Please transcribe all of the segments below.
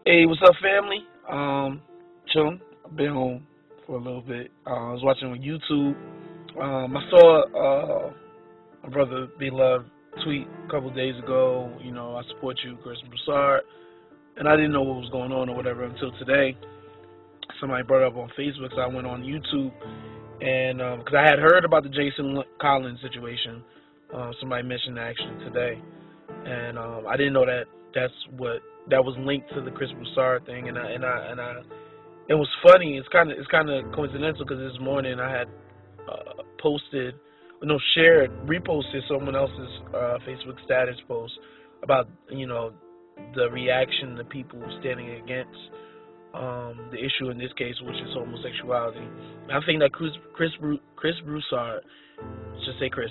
Hey, what's up, family? Chilling. I've been home for a little bit. I was watching on YouTube. I saw my brother B Love tweet a couple of days ago. I support you, Chris Broussard, and I didn't know what was going on or whatever until today. Somebody brought it up on Facebook, so I went on YouTube, and because I had heard about the Jason Collins situation, somebody mentioned that actually today, and I didn't know that that was linked to the Chris Broussard thing, and I it was funny. It's kind of coincidental because this morning I had posted, no, shared, reposted someone else's Facebook status post about the reaction to people standing against the issue in this case, which is homosexuality. I think that Chris Broussard, just say Chris,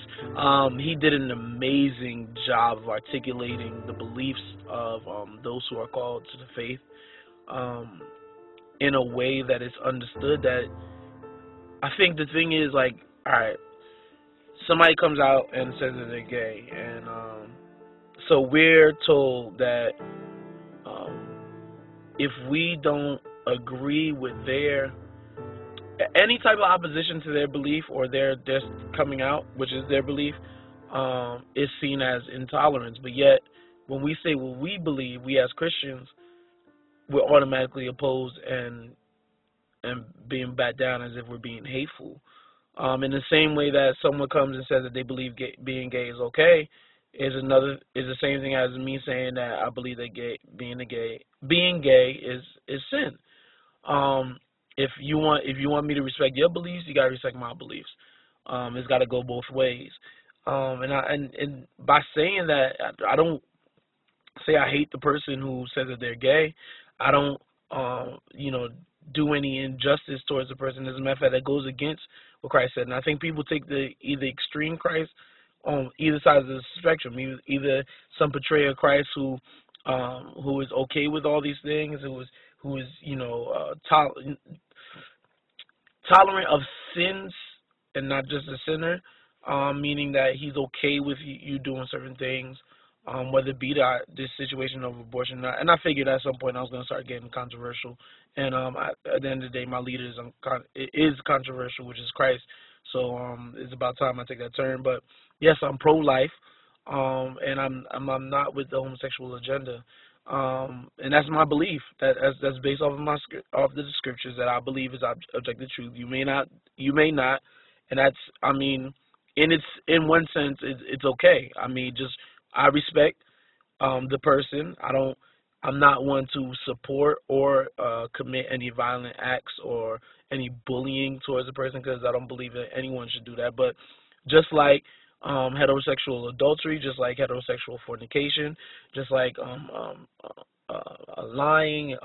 he did an amazing job of articulating the beliefs of those who are called to the faith. Um, in a way that is understood. That I think the thing is, like, all right, somebody comes out and says that they're gay, and so we're told that um, if we don't agree with their any type of opposition to their belief or their coming out, which is their belief, is seen as intolerance. But yet, when we say what we believe, we as Christians, we're automatically opposed and being bat down as if we're being hateful. In the same way that someone comes and says that they believe being gay is okay, is the same thing as me saying that I believe that being gay is sin. Um, if you want me to respect your beliefs, you gotta respect my beliefs. It's got to go both ways. And by saying that, I don't say I hate the person who says that they're gay. I don't, do any injustice towards the person. As a matter of fact, that goes against what Christ said. And I think people take the either extreme Christ on either side of the spectrum. Either some portray a Christ who is okay with all these things, who is tolerant of sins and not just a sinner, meaning that he's okay with you doing certain things, whether it be this situation of abortion or not. And I figured at some point I was going to start getting controversial. And at the end of the day, my leader is controversial, which is Christ. So it's about time I take that turn. But yes, I'm pro-life, and I'm not with the homosexual agenda. And that's my belief. That's based off of the scriptures that I believe is objective truth. You may not, and that's, I mean, in one sense it's okay. I mean, just I respect the person. I'm not one to support or commit any violent acts or any bullying towards a person, because I don't believe that anyone should do that. But just like heterosexual adultery, just like heterosexual fornication, just like lying,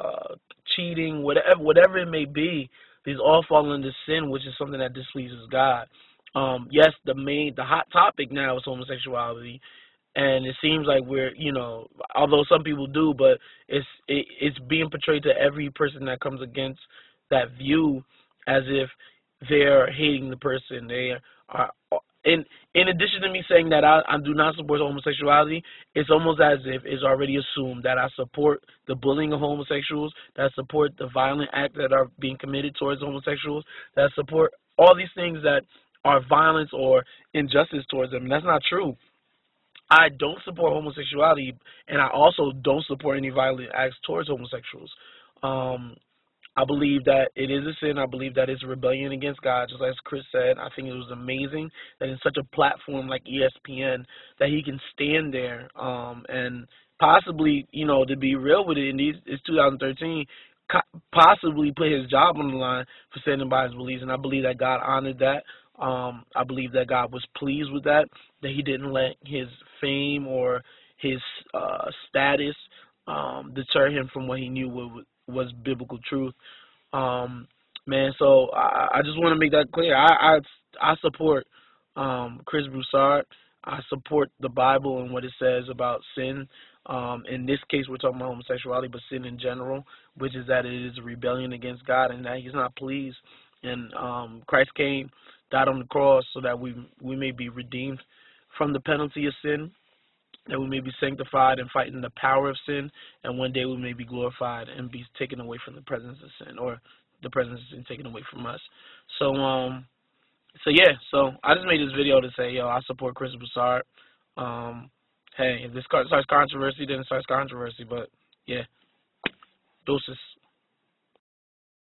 cheating, whatever it may be, these all fall into sin, which is something that displeases God. Yes, the hot topic now is homosexuality, and it seems like although some people do, but it's being portrayed to every person that comes against that view as if they're hating the person. They are, in addition to me saying that I do not support homosexuality, it's almost as if it's already assumed that I support the bullying of homosexuals, that I support the violent acts that are being committed towards homosexuals, that I support all these things that are violence or injustice towards them. And that's not true. I don't support homosexuality, and I also don't support any violent acts towards homosexuals. Um, I believe that it is a sin. I believe that it's a rebellion against God, just as Chris said. I think it was amazing that in such a platform like ESPN that he can stand there and possibly, to be real with it, it's 2013, possibly put his job on the line for standing by his beliefs. And I believe that God honored that. I believe that God was pleased with that he didn't let his fame or his status deter him from what he knew was biblical truth. Man, so I just want to make that clear. I support Chris Broussard. I support the Bible and what it says about sin. In this case, we're talking about homosexuality, but sin in general, which is that it is a rebellion against God and that he's not pleased. And Christ came, died on the cross so that we may be redeemed from the penalty of sin, that we may be sanctified and fighting the power of sin, and one day we may be glorified and be taken away from the presence of sin, or the presence of sin taken away from us. So yeah, so I just made this video to say, yo, I support Chris Broussard. Hey, if this starts controversy, then it starts controversy, but yeah, deuces.